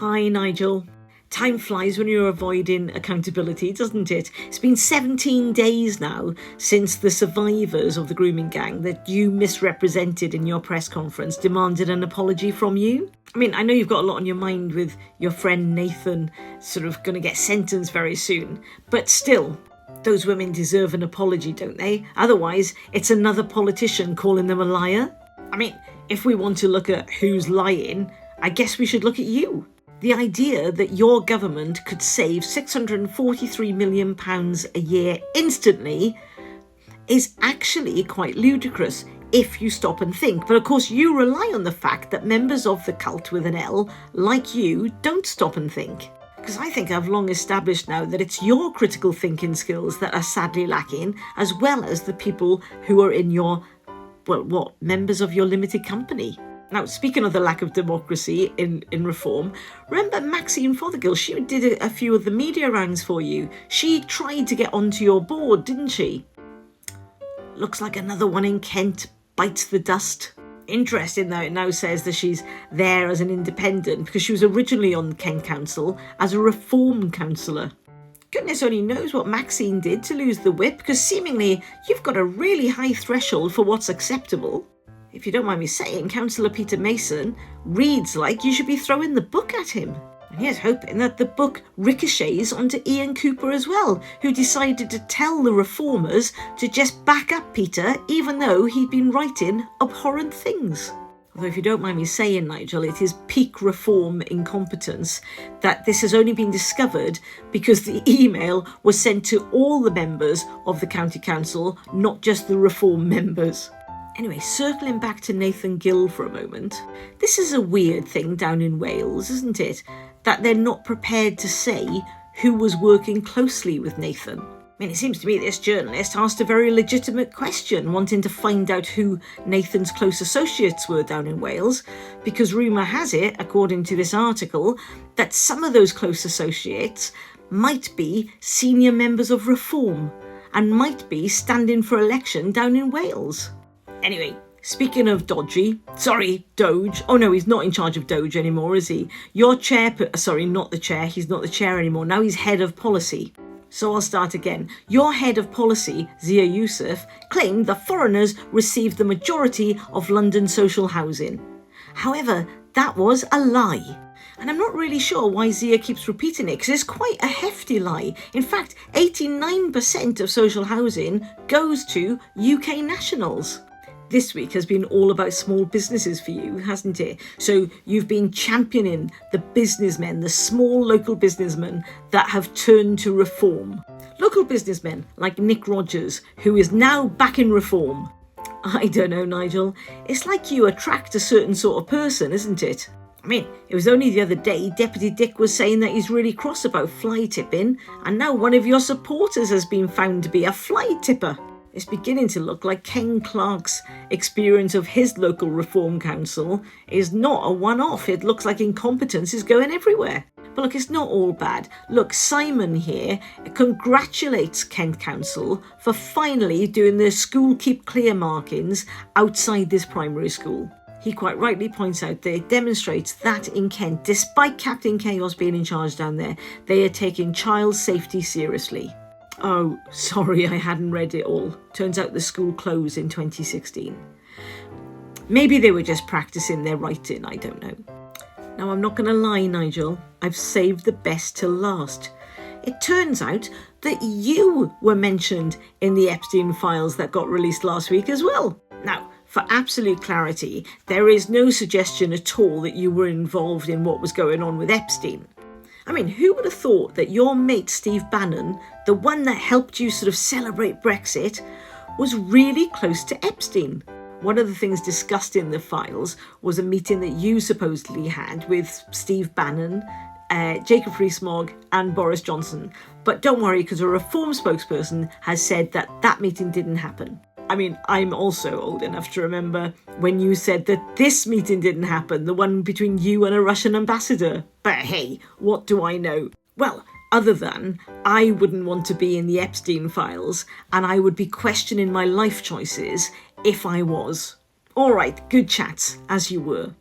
Hi, Nigel. Time flies when you're avoiding accountability, doesn't it? It's been 17 days now since the survivors of the grooming gang that you misrepresented in your press conference demanded an apology from you. I mean, I know you've got a lot on your mind with your friend Nathan sort of going to get sentenced very soon, but still, those women deserve an apology, don't they? Otherwise, it's another politician calling them a liar. I mean, if we want to look at who's lying, I guess we should look at you. The idea that your government could save £643 million a year instantly is actually quite ludicrous if you stop and think. But of course, you rely on the fact that members of the cult with an L, like you, don't stop and think. Because I think I've long established now that it's your critical thinking skills that are sadly lacking, as well as the people who are in your, members of your limited company. Now, speaking of the lack of democracy in reform, remember Maxine Fothergill? She did a few of the media rounds for you. She tried to get onto your board, didn't she? Looks like another one in Kent bites the dust. Interesting though, it now says that she's there as an independent because she was originally on Kent Council as a reform councillor. Goodness only knows what Maxine did to lose the whip, because seemingly you've got a really high threshold for what's acceptable. If you don't mind me saying, Councillor Peter Mason reads like you should be throwing the book at him. And here's hoping that the book ricochets onto Ian Cooper as well, who decided to tell the reformers to just back up Peter, even though he'd been writing abhorrent things. Although if you don't mind me saying, Nigel, it is peak reform incompetence that this has only been discovered because the email was sent to all the members of the county council, not just the reform members. Anyway, circling back to Nathan Gill for a moment, this is a weird thing down in Wales, isn't it? That they're not prepared to say who was working closely with Nathan. I mean, it seems to me this journalist asked a very legitimate question, wanting to find out who Nathan's close associates were down in Wales, because rumour has it, according to this article, that some of those close associates might be senior members of Reform and might be standing for election down in Wales. Anyway, speaking of Doge. Oh no, he's not in charge of Doge anymore, is he? Your chair, not the chair, he's not the chair anymore. Now he's head of policy. So I'll start again. Your head of policy, Zia Youssef, claimed that foreigners received the majority of London social housing. However, that was a lie. And I'm not really sure why Zia keeps repeating it, because it's quite a hefty lie. In fact, 89% of social housing goes to UK nationals. This week has been all about small businesses for you, hasn't it? So you've been championing the businessmen, the small local businessmen that have turned to reform. Local businessmen like Nick Rogers, who is now back in reform. I don't know, Nigel. It's like you attract a certain sort of person, isn't it? I mean, it was only the other day Deputy Dick was saying that he's really cross about fly tipping, and now one of your supporters has been found to be a fly tipper. It's beginning to look like Ken Clark's experience of his local reform council is not a one-off. It looks like incompetence is going everywhere. But look, it's not all bad. Look, Simon here congratulates Kent Council for finally doing the school keep clear markings outside this primary school. He quite rightly points out that it demonstrates that in Kent, despite Captain Chaos being in charge down there, they are taking child safety seriously. Oh, sorry, I hadn't read it all. Turns out the school closed in 2016. Maybe they were just practicing their writing, I don't know. Now, I'm not going to lie, Nigel. I've saved the best till last. It turns out that you were mentioned in the Epstein files that got released last week as well. Now, for absolute clarity, there is no suggestion at all that you were involved in what was going on with Epstein. I mean, who would have thought that your mate Steve Bannon, the one that helped you sort of celebrate Brexit, was really close to Epstein? One of the things discussed in the files was a meeting that you supposedly had with Steve Bannon, Jacob Rees-Mogg and Boris Johnson. But don't worry, because a reform spokesperson has said that that meeting didn't happen. I mean, I'm also old enough to remember when you said that this meeting didn't happen, the one between you and a Russian ambassador. But hey, what do I know? Well, other than I wouldn't want to be in the Epstein files and I would be questioning my life choices if I was. All right, good chats, as you were.